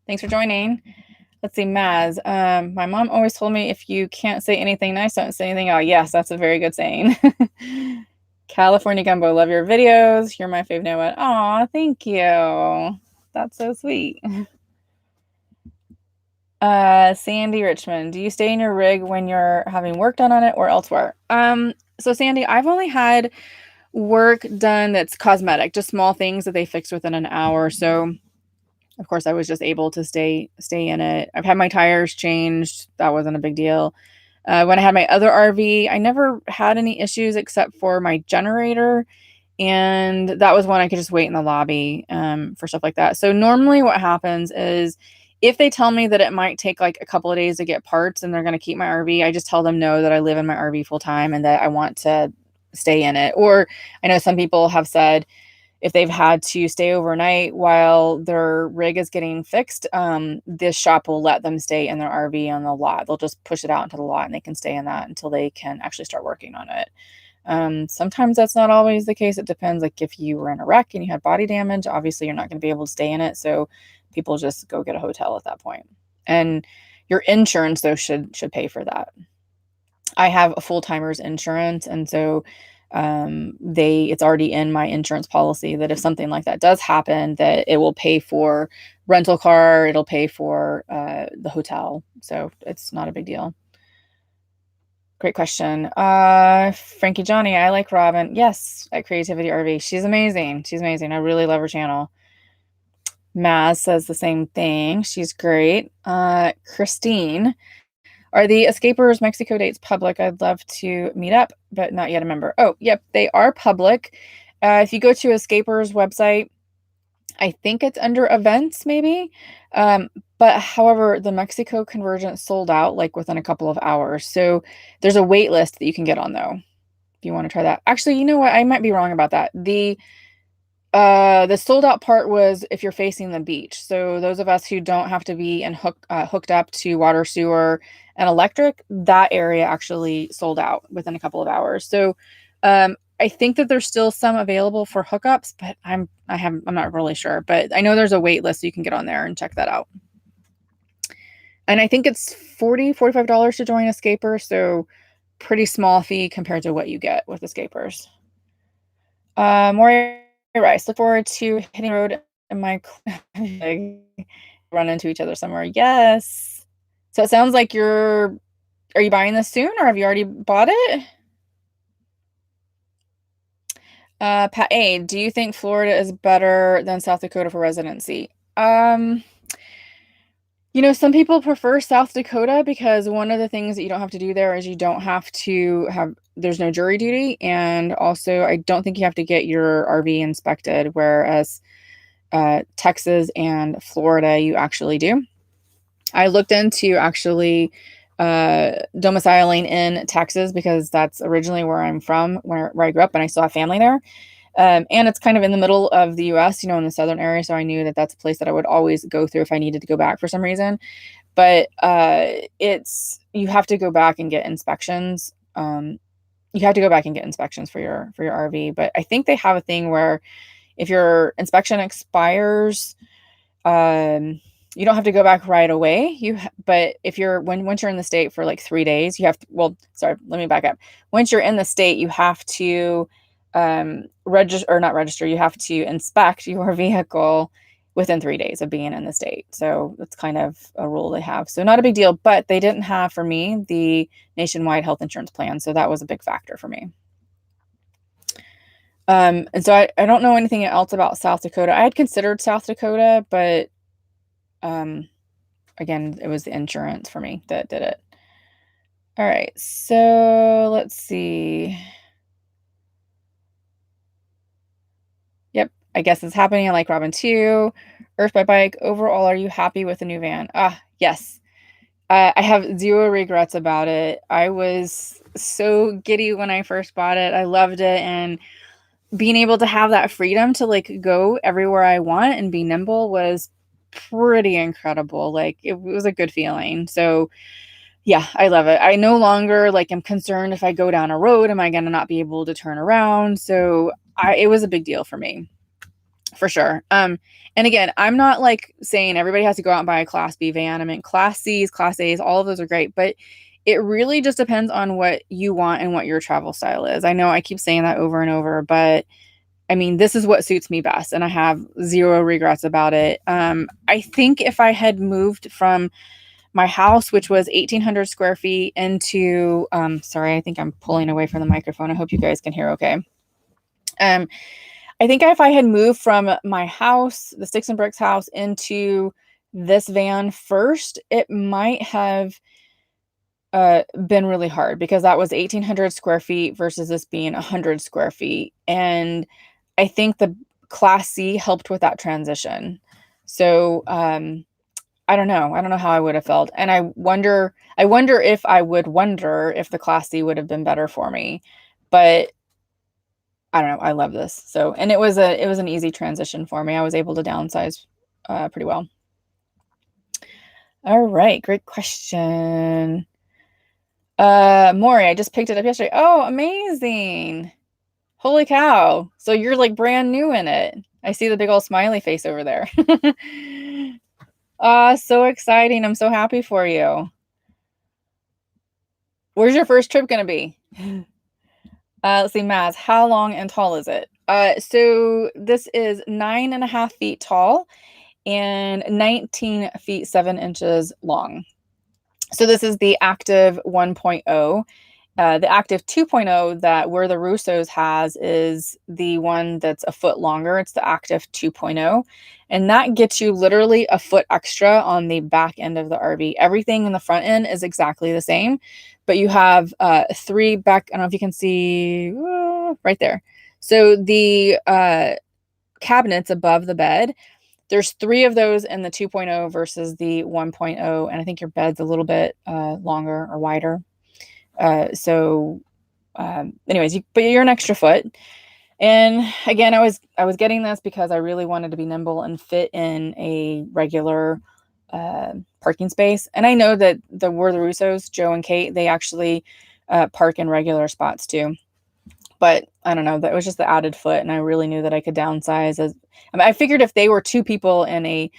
Thanks for joining. Let's see, Maz. My mom always told me if you can't say anything nice, don't say anything. Oh, yes, that's a very good saying. California Gumbo, love your videos. You're my fave Noah. Aw, thank you. That's so sweet. Sandy Richmond, do you stay in your rig when you're having work done on it or elsewhere? So Sandy, I've only had work done that's cosmetic, just small things that they fix within an hour. So of course I was just able to stay in it. I've had my tires changed. That wasn't a big deal. When I had my other RV, I never had any issues except for my generator. And that was when I could just wait in the lobby for stuff like that. So normally what happens is if they tell me that it might take like a couple of days to get parts and they're going to keep my RV, I just tell them no, that I live in my RV full time and that I want to stay in it. Or I know some people have said if they've had to stay overnight while their rig is getting fixed, this shop will let them stay in their RV on the lot. They'll just push it out into the lot and they can stay in that until they can actually start working on it. Sometimes that's not always the case. It depends. Like if you were in a wreck and you had body damage, obviously you're not going to be able to stay in it. So people just go get a hotel at that point. And your insurance though should pay for that. I have a full-timers insurance, and so it's already in my insurance policy that if something like that does happen, that it will pay for rental car, it'll pay for the hotel. So it's not a big deal. Great question. Frankie Johnny, I like Robin. Yes, at Creativity RV. She's amazing. She's amazing. I really love her channel. Maz says the same thing. She's great. Christine, are the Escapers Mexico dates public? I'd love to meet up, but not yet a member. Oh, yep, they are public. If you go to Escapers website, I think it's under events maybe. But however, the Mexico convergence sold out like within a couple of hours. So there's a wait list that you can get on though, if you want to try that. Actually, you know what? I might be wrong about that. The sold out part was if you're facing the beach. So those of us who don't have to be hooked up to water, sewer, and electric, that area actually sold out within a couple of hours. So I think that there's still some available for hookups, but I'm not really sure. But I know there's a wait list, so you can get on there and check that out. And I think it's $45 to join Escaper, so pretty small fee compared to what you get with Escapers. More Rice. Look forward to hitting the road in my run into each other somewhere. Yes. So it sounds like are you buying this soon or have you already bought it? Pat A, do you think Florida is better than South Dakota for residency? Some people prefer South Dakota because one of the things that you don't have to do there is you don't have to there's no jury duty. And also, I don't think you have to get your RV inspected, whereas Texas and Florida, you actually do. I looked into actually domiciling in Texas because that's originally where I'm from, where I grew up, and I still have family there. And it's kind of in the middle of the US, in the southern area. So I knew that that's a place that I would always go through if I needed to go back for some reason. But you have to go back and get inspections. You have to go back and get inspections for your RV. But I think they have a thing where if your inspection expires, you don't have to go back right away. But if once you're in the state for like 3 days, you have to, sorry, let me back up. Once you're in the state, you have to you have to inspect your vehicle within 3 days of being in the state. So that's kind of a rule they have. So not a big deal, but they didn't have for me the nationwide health insurance plan. So that was a big factor for me. And so I don't know anything else about South Dakota. I had considered South Dakota, but again, it was the insurance for me that did it. All right, so let's see. Yep, I guess it's happening. I like Robin too. Earth by Bike. Overall, are you happy with the new van? Yes. I have zero regrets about it. I was so giddy when I first bought it. I loved it, and being able to have that freedom to like go everywhere I want and be nimble was pretty incredible. Like it was a good feeling. So yeah, I love it. I no longer like am concerned if I go down a road, am I going to not be able to turn around? So it was a big deal for me. For sure. And again, I'm not like saying everybody has to go out and buy a Class B van. I mean, Class C's, Class A's, all of those are great, but it really just depends on what you want and what your travel style is. I know I keep saying that over and over, but I mean, this is what suits me best, and I have zero regrets about it. I think if I had moved from my house, which was 1,800 square feet, into, sorry, I think I'm pulling away from the microphone. I hope you guys can hear okay. I think if I had moved from my house, the Sticks and Bricks house, into this van first, it might have been really hard because that was 1,800 square feet versus this being 100 square feet. And I think the Class C helped with that transition. So I don't know. I don't know how I would have felt. And I wonder if the Class C would have been better for me. But I don't know. I love this. So, and it was an easy transition for me. I was able to downsize pretty well. All right. Great question. Maury, I just picked it up yesterday. Oh, amazing. Holy cow. So you're like brand new in it. I see the big old smiley face over there. So exciting. I'm so happy for you. Where's your first trip going to be? Let's see, Maz, how long and tall is it? So this is 9.5 feet tall and 19 feet 7 inches long. So this is the Aktiv 1.0. The Aktiv 2.0 that where the Russos has is the one that's a foot longer. It's the Aktiv 2.0. And that gets you literally a foot extra on the back end of the RV. Everything in the front end is exactly the same, but you have 3 back. I don't know if you can see right there. So the cabinets above the bed, there's 3 of those in the 2.0 versus the 1.0. And I think your bed's a little bit longer or wider. Anyways, but you're an extra foot. And again, I was getting this because I really wanted to be nimble and fit in a regular parking space. And I know that the Russos, Joe and Kate, they actually park in regular spots too. But I don't know, that was just the added foot, and I really knew that I could downsize. I figured if they were two people in a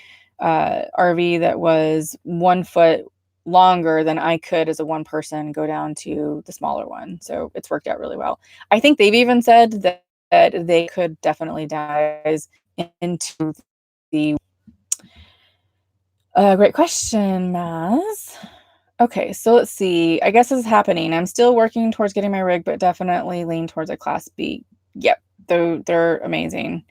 RV that was 1 foot longer than I could as a one person go down to the smaller one. So it's worked out really well. I think they've even said that they could definitely downsize into the great question, Maz. Okay, so let's see. I guess this is happening. I'm still working towards getting my rig, but definitely lean towards a Class B. Yep, they're amazing.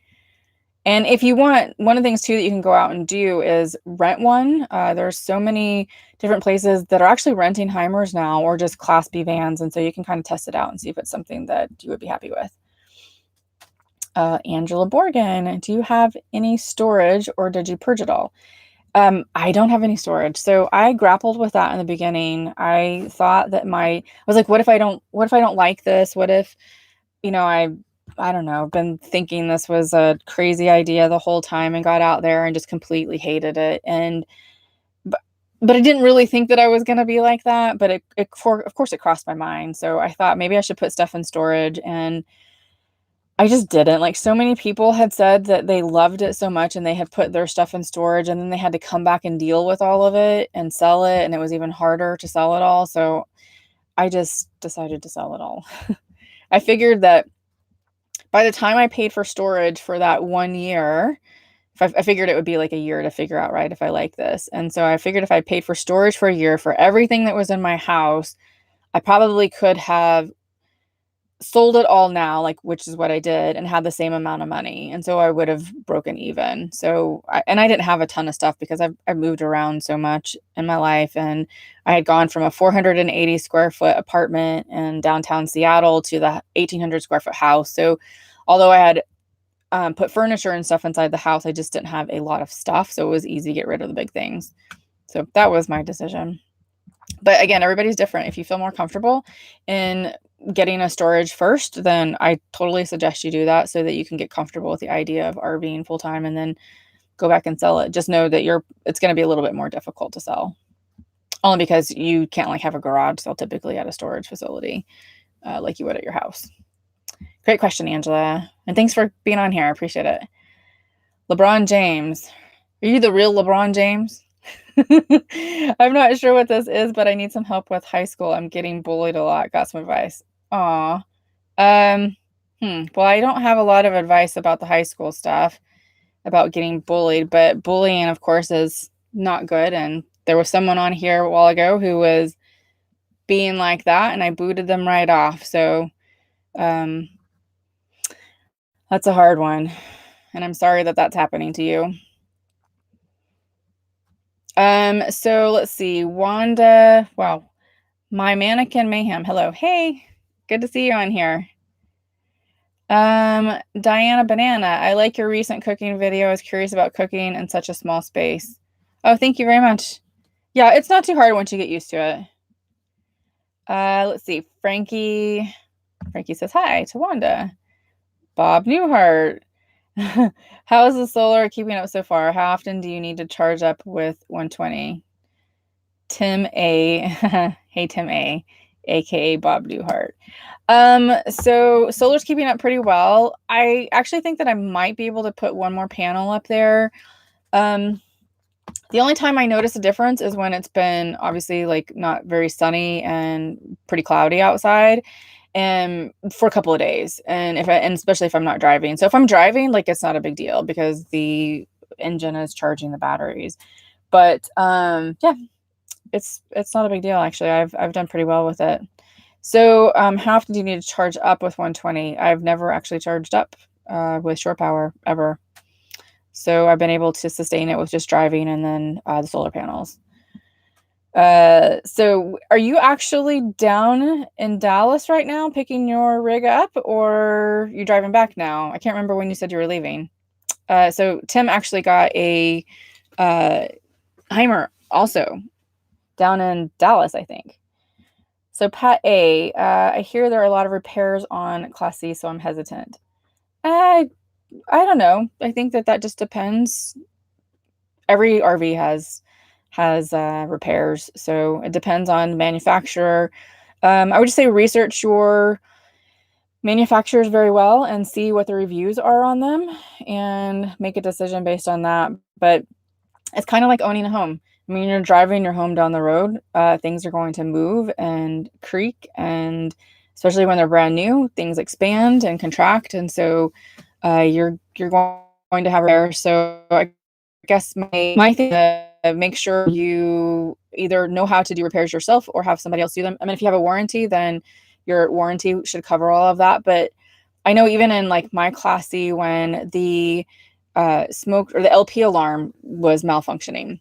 And if you want, one of the things too that you can go out and do is rent one. There's so many different places that are actually renting Heimers now, or just Class B vans, and so you can kind of test it out and see if it's something that you would be happy with. Angela Borgen, do you have any storage, or did you purge it all? I don't have any storage. So I grappled with that in the beginning. I thought that I was like, what if I don't like this? What if, I don't know, been thinking this was a crazy idea the whole time and got out there and just completely hated it. But I didn't really think that I was going to be like that. But of course it crossed my mind. So I thought maybe I should put stuff in storage, and I just didn't. Like, so many people had said that they loved it so much and they had put their stuff in storage, and then they had to come back and deal with all of it and sell it, and it was even harder to sell it all. So I just decided to sell it all. I figured that by the time I paid for storage for that 1 year, I figured it would be like a year to figure out, right, if I like this. And so I figured if I paid for storage for a year for everything that was in my house, I probably could have sold it all now, like, which is what I did, and had the same amount of money. And so I would have broken even. So, I didn't have a ton of stuff because I've moved around so much in my life. And I had gone from a 480 square foot apartment in downtown Seattle to the 1,800 square foot house. So although I had put furniture and stuff inside the house, I just didn't have a lot of stuff. So it was easy to get rid of the big things. So that was my decision. But again, everybody's different. If you feel more comfortable in getting a storage first, then I totally suggest you do that so that you can get comfortable with the idea of RVing full time and then go back and sell it. Just know that it's going to be a little bit more difficult to sell, only because you can't like have a garage sale typically at a storage facility like you would at your house. Great question, Angela. And thanks for being on here. I appreciate it. LeBron James. Are you the real LeBron James? I'm not sure what this is, but I need some help with high school. I'm getting bullied a lot. Got some advice. Aw. Well, I don't have a lot of advice about the high school stuff, about getting bullied, but bullying, of course, is not good. And there was someone on here a while ago who was being like that, and I booted them right off. So, that's a hard one. And I'm sorry that that's happening to you. So let's see. Wanda, wow. My Mannequin Mayhem. Hello. Hey, good to see you on here. Diana Banana. I like your recent cooking video. I was curious about cooking in such a small space. Oh, thank you very much. Yeah, it's not too hard once you get used to it. Let's see. Frankie says hi to Wanda. Bob Newhart. How is the solar keeping up so far? How often do you need to charge up with 120? Tim A. Hey, Tim A. AKA Bob Newhart. So solar's keeping up pretty well. I actually think that I might be able to put one more panel up there. The only time I notice a difference is when it's been obviously like not very sunny and pretty cloudy outside, and for a couple of days. And especially if I'm not driving. So if I'm driving, like, it's not a big deal because the engine is charging the batteries. But yeah, it's not a big deal actually. I've done pretty well with it. So how often do you need to charge up with 120? I've never actually charged up with shore power ever. So I've been able to sustain it with just driving and then the solar panels. So are you actually down in Dallas right now picking your rig up, or you driving back now? I can't remember when you said you were leaving. So Tim actually got a Hymer also down in Dallas, I think. So Pat A, I hear there are a lot of repairs on Class C, so I'm hesitant. I I don't know. I think that just depends. Every RV has repairs, so it depends on the manufacturer. I would just say research your manufacturers very well and see what the reviews are on them and make a decision based on that. But it's kind of like owning a home. I mean, you're driving your home down the road, things are going to move and creak, and especially when they're brand new, things expand and contract, and so you're going to have repair. So I guess my thing is make sure you either know how to do repairs yourself or have somebody else do them. I mean, if you have a warranty, then your warranty should cover all of that. But I know even in like my Class C, when the smoke or the LP alarm was malfunctioning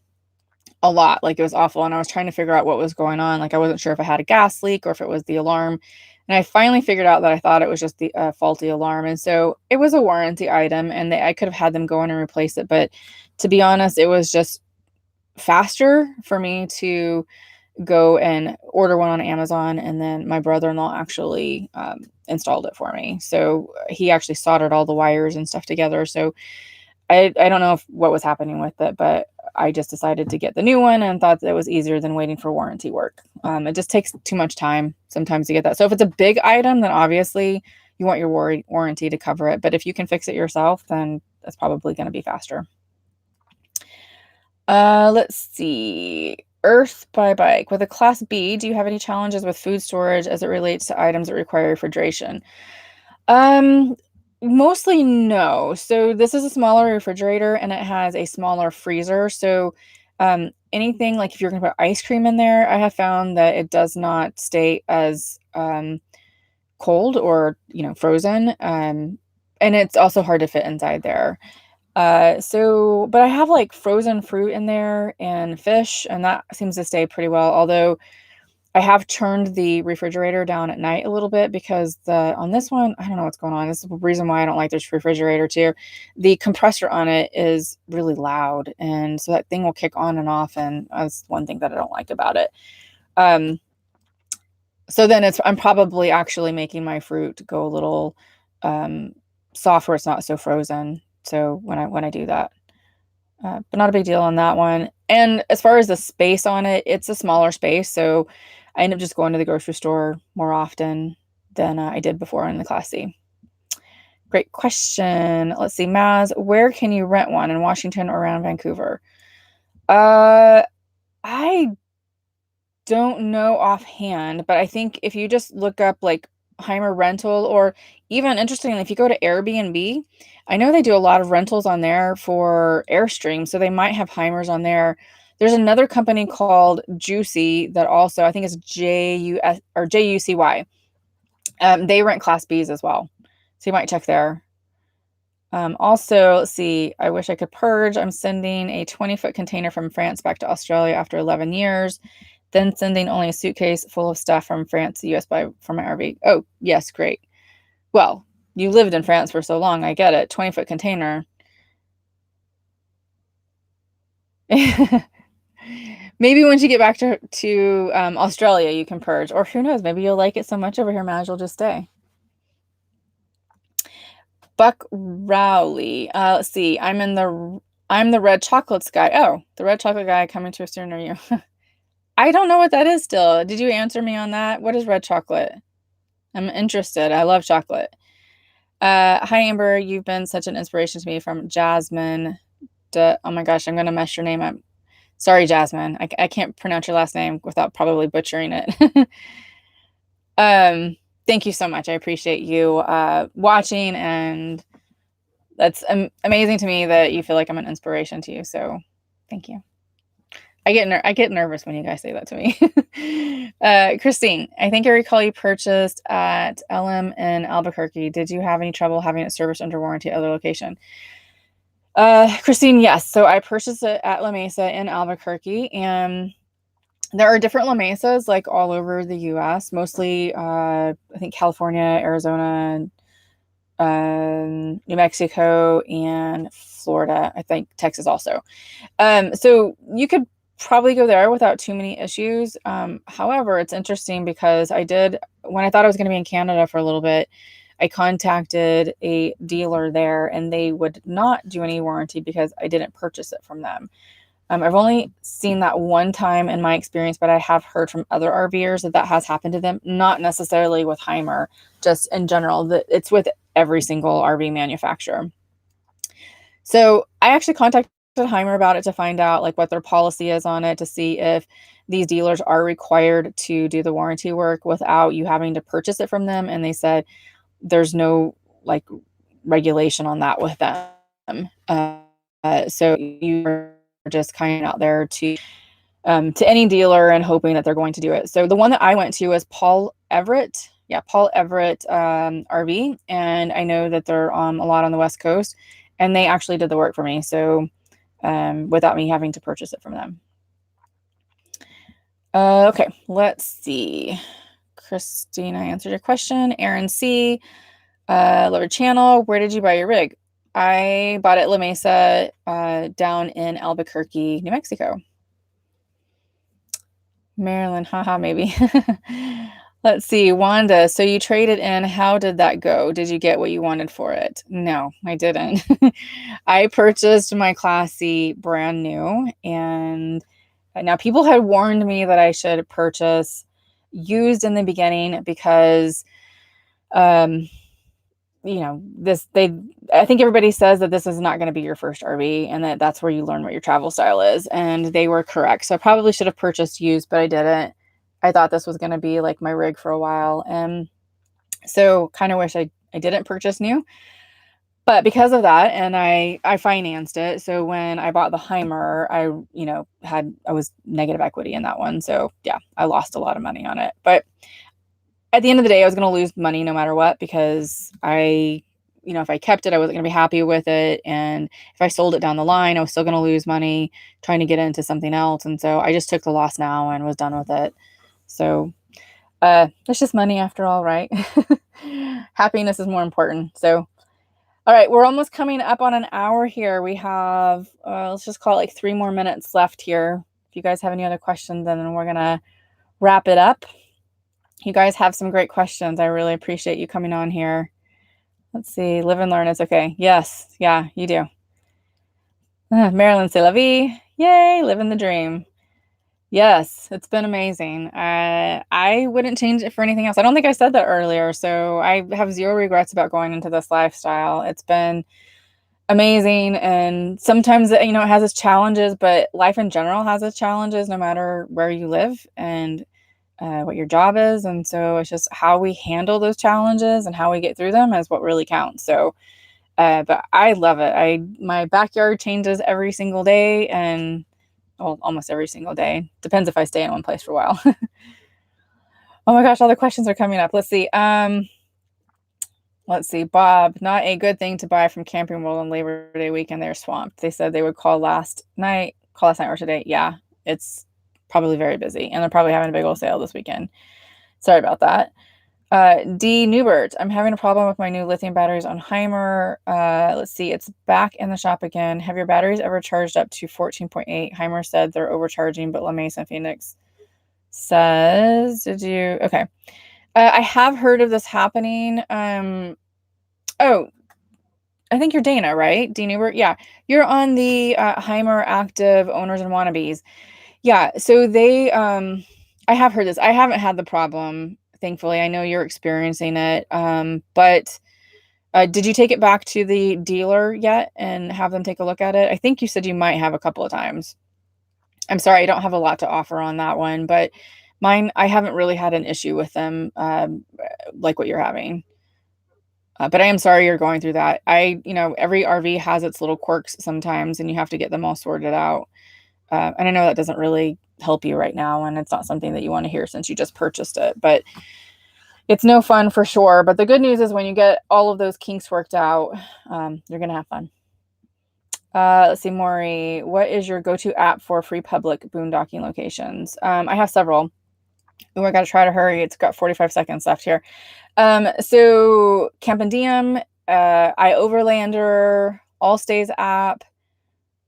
a lot, like it was awful, and I was trying to figure out what was going on. Like I wasn't sure if I had a gas leak or if it was the alarm, and I finally figured out that I thought it was just the faulty alarm, and so it was a warranty item, and I could have had them go in and replace it, but to be honest, it was just faster for me to go and order one on Amazon, and then my brother-in-law actually installed it for me. So he actually soldered all the wires and stuff together. So I don't know what was happening with it, but I just decided to get the new one and thought that it was easier than waiting for warranty work. It just takes too much time sometimes to get that. So if it's a big item, then obviously you want your warranty to cover it. But if you can fix it yourself, then that's probably going to be faster. Let's see. Earth by Bike. With a Class B, do you have any challenges with food storage as it relates to items that require refrigeration? Um, Mostly no. So this is a smaller refrigerator and it has a smaller freezer. So anything like if you're going to put ice cream in there, I have found that it does not stay as cold or, frozen. And it's also hard to fit inside there. But I have like frozen fruit in there and fish, and that seems to stay pretty well. Although I have turned the refrigerator down at night a little bit because on this one, I don't know what's going on. This is the reason why I don't like this refrigerator too. The compressor on it is really loud, and so that thing will kick on and off, and that's one thing that I don't like about it. Um, so then I'm probably actually making my fruit go a little soft where it's not so frozen. So when I do that. But not a big deal on that one. And as far as the space on it, it's a smaller space, so I end up just going to the grocery store more often than I did before in the Class C. Great question. Let's see, Maz, where can you rent one in Washington or around Vancouver? I don't know offhand, but I think if you just look up like Hymer rental, or even interestingly, if you go to Airbnb, I know they do a lot of rentals on there for Airstream, so they might have Hymers on there. There's another company called Juicy that also, I think it's JUS or JUCY. They rent Class Bs as well, so you might check there. Also, let's see, I wish I could purge. I'm sending a 20-foot container from France back to Australia after 11 years. Then sending only a suitcase full of stuff from France to US for my RV. Oh, yes, great. Well, you lived in France for so long, I get it. 20-foot container. Maybe once you get back to Australia, you can purge. Or who knows, maybe you'll like it so much over here, Madge, you'll just stay. Buck Rowley. Let's see. I'm the red chocolates guy. Oh, the red chocolate guy coming to a store near you. I don't know what that is still. Did you answer me on that? What is red chocolate? I'm interested. I love chocolate. Hi, Amber. You've been such an inspiration to me from Jasmine. Oh my gosh, I'm going to mess your name up. Sorry, Jasmine. I can't pronounce your last name without probably butchering it. Thank you so much. I appreciate you watching, and that's amazing to me that you feel like I'm an inspiration to you. So thank you. I get nervous when you guys say that to me. Christine, I think I recall you purchased at LM in Albuquerque. Did you have any trouble having it serviced under warranty at other location? Christine, yes. So I purchased it at La Mesa in Albuquerque, and there are different La Mesas like all over the U.S. Mostly, I think California, Arizona, New Mexico, and Florida. I think Texas also. So you could probably go there without too many issues. However, it's interesting because when I thought I was going to be in Canada for a little bit, I contacted a dealer there and they would not do any warranty because I didn't purchase it from them. I've only seen that one time in my experience, but I have heard from other RVers that has happened to them. Not necessarily with Hymer, just in general. That it's with every single RV manufacturer. So I actually contacted Hymer about it to find out like what their policy is on it, to see if these dealers are required to do the warranty work without you having to purchase it from them. And they said there's no like regulation on that with them. So you're just kind of out there to any dealer and hoping that they're going to do it. So the one that I went to was Paul Everett. Yeah, Paul Everett RV. And I know that they're a lot on the West Coast. And they actually did the work for me. So without me having to purchase it from them. Okay, let's see. Christina answered your question. Aaron C. Love your channel. Where did you buy your rig? I bought it at La Mesa down in Albuquerque, New Mexico. Maryland, haha, maybe. Let's see, Wanda. So you traded in. How did that go? Did you get what you wanted for it? No, I didn't. I purchased my Class C brand new. And now people had warned me that I should purchase used in the beginning because, you know, I think everybody says that this is not going to be your first RV and that's where you learn what your travel style is. And they were correct. So I probably should have purchased used, but I didn't. I thought this was going to be like my rig for a while. And so kind of wish I didn't purchase new, but because of that, and I financed it. So when I bought the Hymer, I was negative equity in that one. So yeah, I lost a lot of money on it, but at the end of the day, I was going to lose money no matter what, because if I kept it, I wasn't going to be happy with it. And if I sold it down the line, I was still going to lose money trying to get into something else. And so I just took the loss now and was done with it. So it's just money after all, right? Happiness is more important. So, all right, we're almost coming up on an hour here. We have, let's just call it like 3 more minutes left here. If you guys have any other questions, then we're going to wrap it up. You guys have some great questions. I really appreciate you coming on here. Let's see. Live and learn is okay. Yes. Yeah, you do. Marilyn, c'est la vie. Yay. Living the dream. Yes, it's been amazing. I wouldn't change it for anything else. I don't think I said that earlier. So I have zero regrets about going into this lifestyle. It's been amazing. And sometimes, it has its challenges, but life in general has its challenges no matter where you live and what your job is. And so it's just how we handle those challenges and how we get through them is what really counts. So, but I love it. My backyard changes every single day and almost every single day. Depends if I stay in one place for a while. Oh my gosh, all the questions are coming up. Let's see. Let's see. Bob, not a good thing to buy from Camping World on Labor Day weekend. They're swamped. They said they would call last night or today. Yeah, it's probably very busy, and they're probably having a big old sale this weekend. Sorry about that. D. Newbert, I'm having a problem with my new lithium batteries on Hymer. Let's see, it's back in the shop again. Have your batteries ever charged up to 14.8? Hymer said they're overcharging, but La Mesa Phoenix says, okay. I have heard of this happening. Oh, I think you're Dana, right? D. Newbert? Yeah, you're on the Hymer Aktiv Owners and Wannabes. Yeah, so they, I have heard this. I haven't had the problem, thankfully. I know you're experiencing it. But did you take it back to the dealer yet and have them take a look at it? I think you said you might have a couple of times. I'm sorry, I don't have a lot to offer on that one, but mine, I haven't really had an issue with them like what you're having. But I am sorry you're going through that. Every RV has its little quirks sometimes, and you have to get them all sorted out. And I know that doesn't really help you right now, and it's not something that you want to hear since you just purchased it, but it's no fun for sure. But the good news is when you get all of those kinks worked out, you're going to have fun. Let's see, Maury, what is your go-to app for free public boondocking locations? I have several. Oh, I got to try to hurry. It's got 45 seconds left here. So Camp and Diem, iOverlander, Allstays app.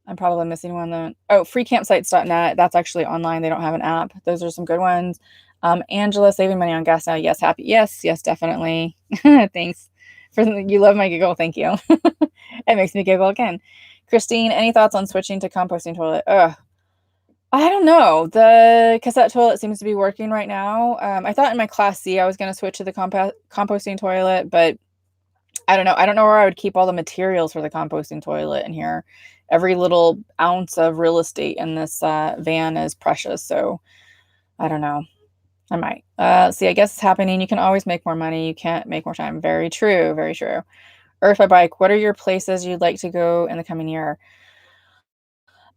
I'm probably missing one. Freecampsites.net. That's actually online. They don't have an app. Those are some good ones. Angela, saving money on gas now. Yes, happy. Yes, definitely. Thanks. You love my giggle. Thank you. It makes me giggle again. Christine, any thoughts on switching to composting toilet? Ugh. I don't know. The cassette toilet seems to be working right now. I thought in my Class C I was going to switch to the composting toilet, but I don't know. I don't know where I would keep all the materials for the composting toilet in here. Every little ounce of real estate in this van is precious, so I don't know. I might. See, I guess it's happening. You can always make more money. You can't make more time. Very true. Very true. Earth by Bike, what are your places you'd like to go in the coming year?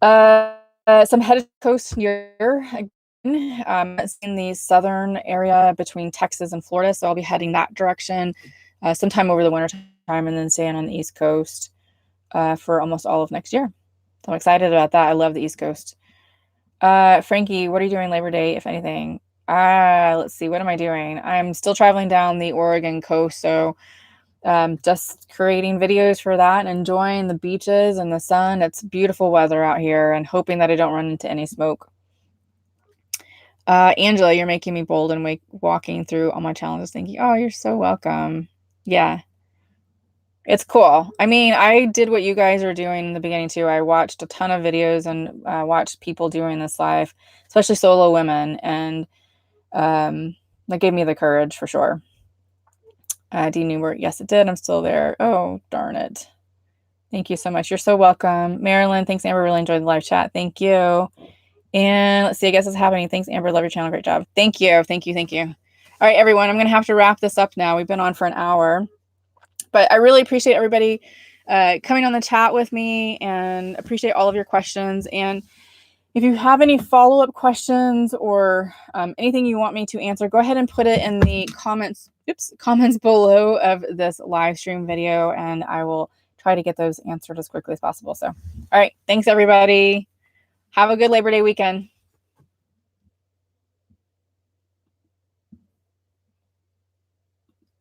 Some headed coast near again, in the southern area between Texas and Florida, so I'll be heading that direction sometime over the winter time, and then staying on the East Coast for almost all of next year. So I'm excited about that. I love the East Coast. Frankie, what are you doing Labor Day, if anything? Let's see. What am I doing? I'm still traveling down the Oregon coast, so just creating videos for that and enjoying the beaches and the sun. It's beautiful weather out here, and hoping that I don't run into any smoke. Angela, you're making me bold and walking through all my challenges. Thank you. Oh, you're so welcome. Yeah, it's cool. I mean, I did what you guys are doing in the beginning too. I watched a ton of videos and watched people doing this live, especially solo women, and that gave me the courage for sure. D Newbert, yes, it did. I'm still there. Oh, darn it. Thank you so much. You're so welcome. Marilyn, thanks, Amber. Really enjoyed the live chat. Thank you. And let's see, I guess it's happening. Thanks, Amber. Love your channel. Great job. Thank you. Thank you. Thank you. All right, everyone. I'm going to have to wrap this up now. We've been on for an hour, but I really appreciate everybody coming on the chat with me, and appreciate all of your questions. And if you have any follow-up questions or anything you want me to answer, go ahead and put it in the comments below of this live stream video, and I will try to get those answered as quickly as possible. So, all right. Thanks, everybody. Have a good Labor Day weekend.